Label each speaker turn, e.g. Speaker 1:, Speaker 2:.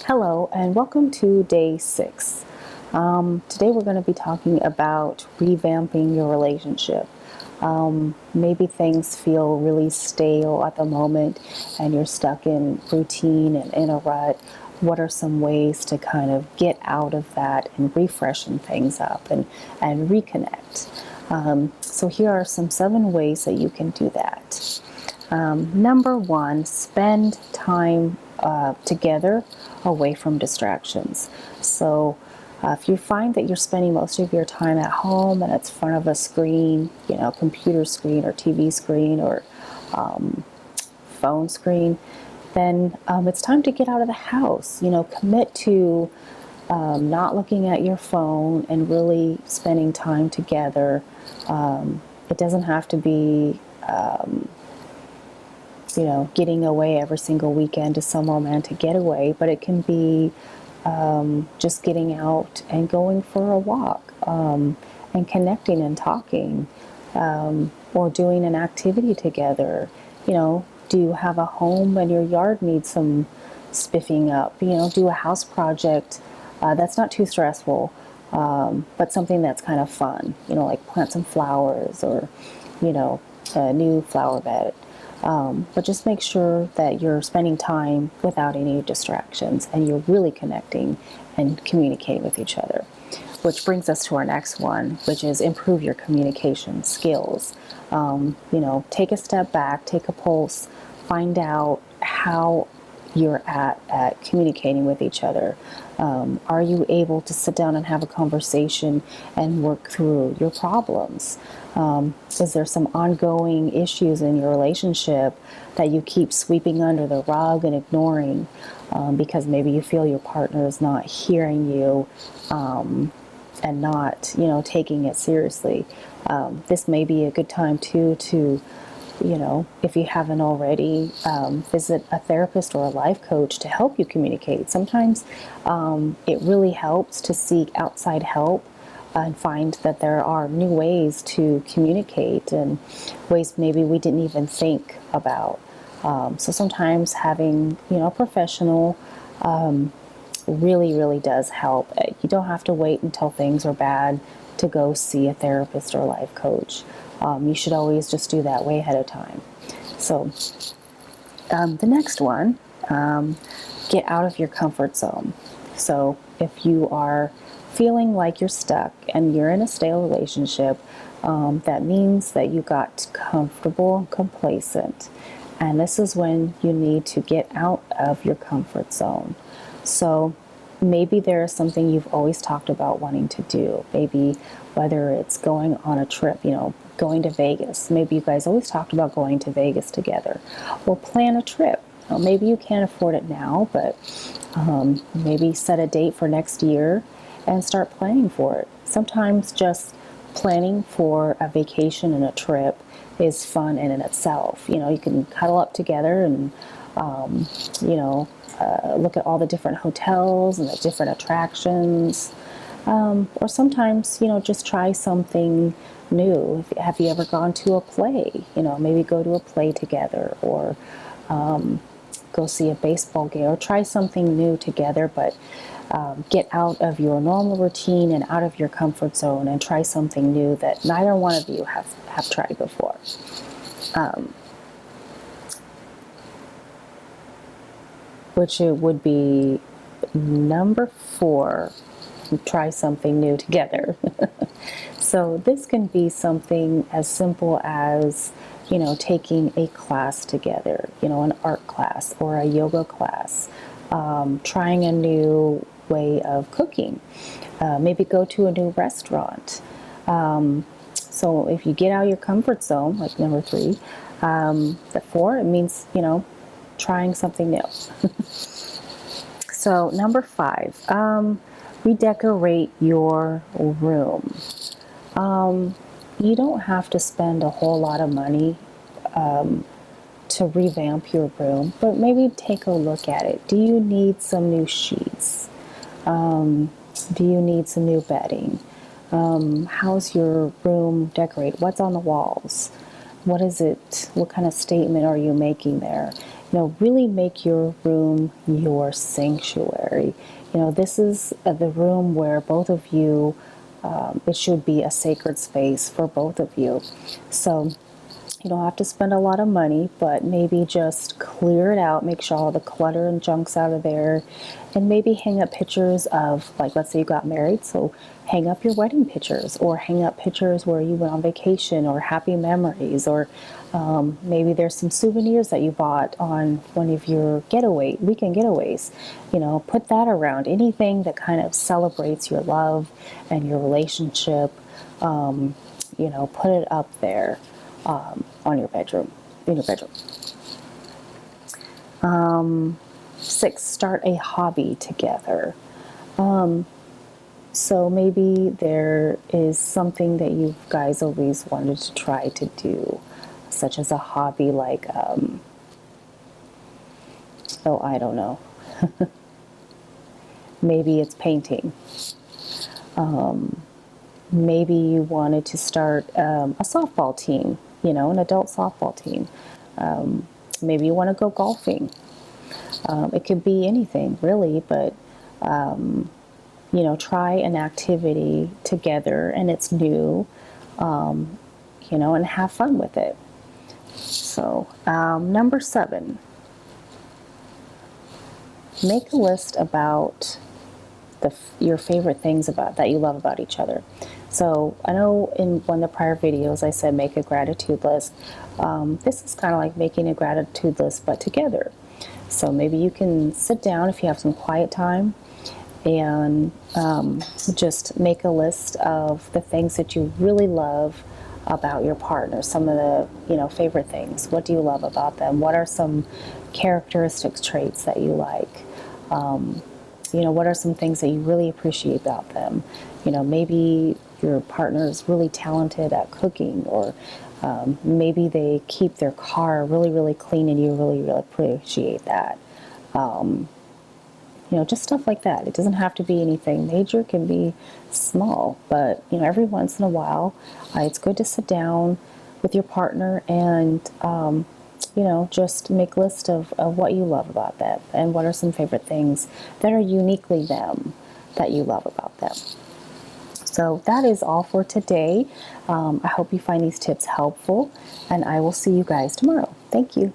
Speaker 1: Hello, and welcome to day 6. Today we're going to be talking about revamping your relationship. Maybe things feel really stale at the moment and you're stuck in routine and in a rut. What are some ways to kind of get out of that and refreshen things up and reconnect? So here are some 7 ways that you can do that. Number 1, spend time together away from distractions. So if you find that you're spending most of your time at home and it's in front of a screen, computer screen or TV screen or phone screen, then it's time to get out of the house. Commit to not looking at your phone and really spending time together. It doesn't have to be getting away every single weekend to some romantic getaway, but it can be just getting out and going for a walk and connecting and talking or doing an activity together. Do you have a home and your yard needs some spiffing up? Do a house project that's not too stressful, but something that's kind of fun, like plant some flowers or, a new flower bed. But just make sure that you're spending time without any distractions and you're really connecting and communicating with each other. Which brings us to our next one, which is improve your communication skills. Take a step back, take a pulse, find out how you're at communicating with each other. Are you able to sit down and have a conversation and work through your problems? Is there some ongoing issues in your relationship that you keep sweeping under the rug and ignoring because maybe you feel your partner is not hearing you and not, taking it seriously? This may be a good time too to if you haven't already, visit a therapist or a life coach to help you communicate. Sometimes it really helps to seek outside help and find that there are new ways to communicate and ways maybe we didn't even think about. So sometimes having, a professional really, really does help. You don't have to wait until things are bad to go see a therapist or a life coach. You should always just do that way ahead of time. So the next one, get out of your comfort zone. So if you are feeling like you're stuck and you're in a stale relationship, that means that you got comfortable and complacent. And this is when you need to get out of your comfort zone. So maybe there is something you've always talked about wanting to do. Maybe whether it's going on a trip, going to Vegas. Maybe you guys always talked about going to Vegas together. Or plan a trip. Maybe you can't afford it now, but maybe set a date for next year and start planning for it. Sometimes just planning for a vacation and a trip is fun in itself. You can cuddle up together and, look at all the different hotels and the different attractions. Or sometimes, just try something new. Have you ever gone to a play? Maybe go to a play together or go see a baseball game or try something new together, but get out of your normal routine and out of your comfort zone and try something new that neither one of you have tried before. Which it would be number 4, try something new together. So this can be something as simple as, taking a class together, an art class or a yoga class, trying a new way of cooking, maybe go to a new restaurant. So if you get out of your comfort zone, like number 3, the 4, it means, trying something new. So number 5, redecorate your room. You don't have to spend a whole lot of money to revamp your room, but maybe take a look at it. Do you need some new sheets? Do you need some new bedding? How's your room decorated? What's on the walls? What is it? What kind of statement are you making there? really make your room your sanctuary. This is the room where both of you, it should be a sacred space for both of you. So you don't have to spend a lot of money, but maybe just clear it out, make sure all the clutter and junk's out of there, and maybe hang up pictures of, like, let's say you got married, so hang up your wedding pictures, or hang up pictures where you went on vacation, or happy memories, or maybe there's some souvenirs that you bought on one of your weekend getaways. Put that around. Anything that kind of celebrates your love and your relationship, put it up there. On your bedroom, in your bedroom. 6, start a hobby together. So maybe there is something that you guys always wanted to try to do, such as a hobby like, I don't know. Maybe it's painting. Maybe you wanted to start a softball team, an adult softball team. Maybe you want to go golfing. It could be anything, really, but, try an activity together, and it's new, and have fun with it. So, number 7, make a list about your favorite things that you love about each other. So I know in one of the prior videos I said make a gratitude list. This is kind of like making a gratitude list, but together. So maybe you can sit down if you have some quiet time and just make a list of the things that you really love about your partner. Some of the favorite things. What do you love about them? What are some characteristics, traits that you like? What are some things that you really appreciate about them? Maybe your partner is really talented at cooking, or maybe they keep their car really, really clean and you really, really appreciate that. Just stuff like that. It doesn't have to be anything major. It can be small, but, every once in a while, it's good to sit down with your partner and, just make a list of what you love about them and what are some favorite things that are uniquely them that you love about them. So that is all for today. I hope you find these tips helpful, and I will see you guys tomorrow. Thank you.